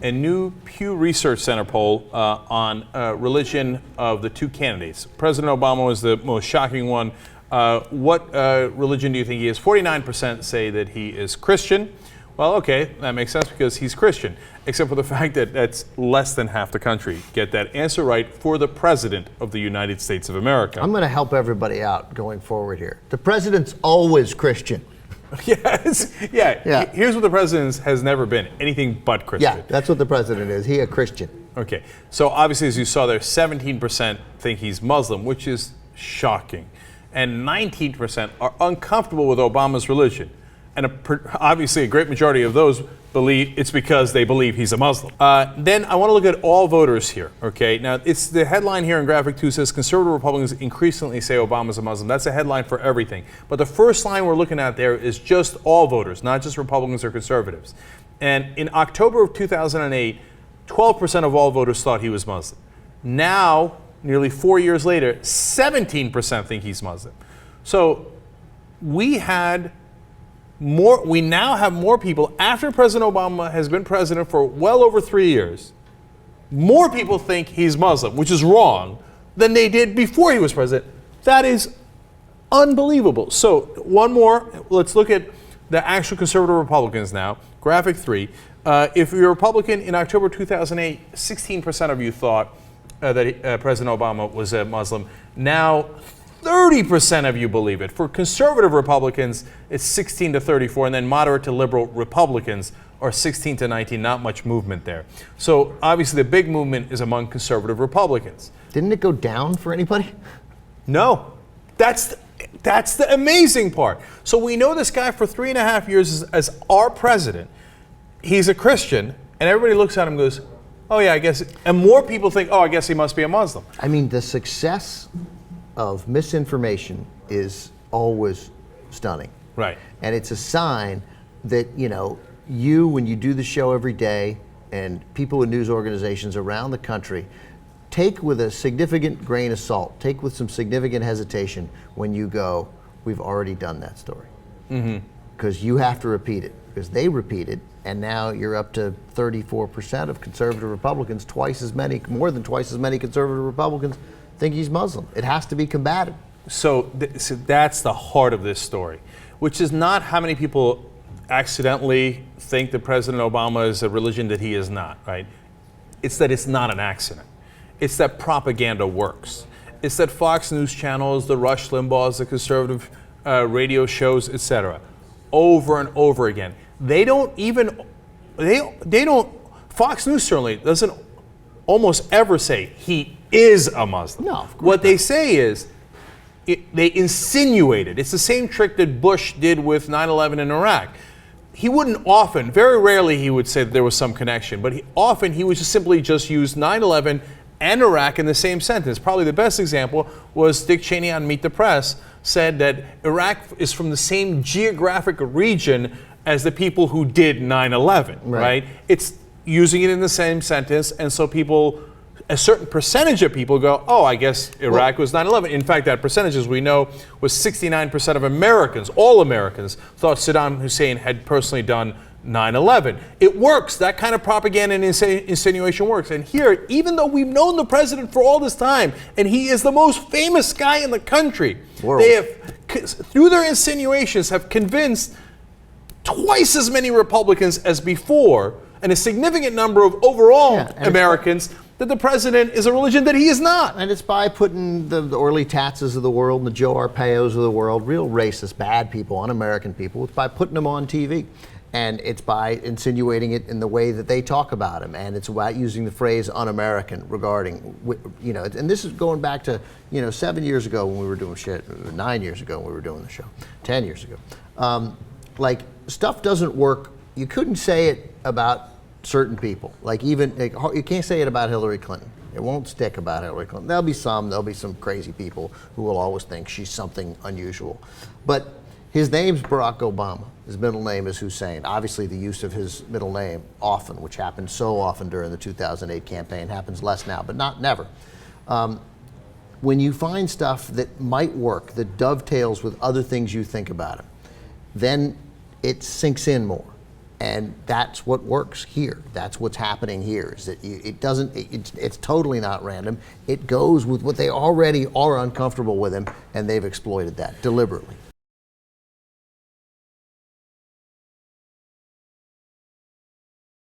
a new Pew Research Center poll on religion of the two candidates. President Obama was the most shocking one. What religion do you think he is? 49% say that he is Christian. Well, okay, that makes sense because he's Christian, except for the fact that that's less than half the country. Get that answer right for the President of the United States of America. I'm going to help everybody out going forward here. The President's always Christian. Yes, yeah. Here's what the President has never been, anything but Christian. Yeah, that's what the President is. He a Christian. Okay, so obviously, as you saw there, 17% think he's Muslim, which is shocking. And 19% are uncomfortable with Obama's religion. And obviously a great majority of those believe it's because they believe he's a Muslim. Then I want to look at all voters here, okay? Now, it's the headline here in Graphic 2 says, conservative Republicans increasingly say Obama's a Muslim. That's a headline for everything. But the first line we're looking at there is just all voters, not just Republicans or conservatives. And in October of 2008, 12% of all voters thought he was Muslim. Now, nearly 4 years later, 17% think he's Muslim. So we now have more people, after President Obama has been president for well over 3 years, more people think he's Muslim, which is wrong, than they did before he was president. That is unbelievable. So one more, let's look at the actual conservative Republicans now. Graphic 3. If you're a Republican in October 2008, 16% of you thought that President Obama was a Muslim. Now, 30% of you believe it. For conservative Republicans, it's 16 to 34, and then moderate to liberal Republicans are 16 to 19, not much movement there. So obviously the big movement is among conservative Republicans. Didn't it go down for anybody? No. That's the amazing part. So we know this guy for 3.5 years as our president. He's a Christian, and everybody looks at him and goes, oh yeah, I guess, and more people think, oh, I guess he must be a Muslim. I mean, the success of misinformation is always stunning. Right. And it's a sign that, when you do the show every day, and people in news organizations around the country, take with a significant grain of salt, take with some significant hesitation when you go, we've already done that story. Because you have to repeat it, because they repeat it, and now you're up to 34% of conservative Republicans, more than twice as many conservative Republicans think he's Muslim. It has to be combated. So that's the heart of this story, which is not how many people accidentally think that President Obama is a religion that he is not, right? It's that it's not an accident. It's that propaganda works. It's that Fox News channels, the Rush Limbaughs, the conservative radio shows, etc., over and over again. Fox News certainly doesn't almost ever say he is a Muslim. No, of course what not. they say is they insinuate it. It's the same trick that Bush did with 9/11 in Iraq. He wouldn't often, very rarely he would say that there was some connection, but often he would just simply use 9/11 and Iraq in the same sentence. Probably the best example was Dick Cheney on Meet the Press said that Iraq is from the same geographic region as the people who did 9/11, right? It's using it in the same sentence, and so a certain percentage of people go, oh, I guess Iraq was 9/11. In fact, that percentage, as we know, was 69% of Americans, all Americans, thought Saddam Hussein had personally done 9/11. It works. That kind of propaganda and insinuation works. And here, even though we've known the president for all this time, and he is the most famous guy in the country, they have, through their insinuations, have convinced twice as many Republicans as before, and a significant number of overall Americans, that the president is a religion that he is not. And it's by putting the Orly Tatzes of the world and the Joe Arpaio's of the world, real racist, bad people, un-American people, it's by putting them on TV. And it's by insinuating it in the way that they talk about him. And it's about using the phrase un-American regarding, and this is going back to, 7 years ago when we were doing shit, 9 years ago when we were doing the show, 10 years ago. Stuff doesn't work. You couldn't say it about certain people. You can't say it about Hillary Clinton. It won't stick about Hillary Clinton. There'll be some crazy people who will always think she's something unusual. But his name's Barack Obama. His middle name is Hussein. Obviously, the use of his middle name often, which happened so often during the 2008 campaign, happens less now, but not never. When you find stuff that might work, that dovetails with other things you think about him, then it sinks in more. And that's what works here. That's what's happening here. Is that it's totally not random. It goes with what they already are uncomfortable with him, and they've exploited that deliberately.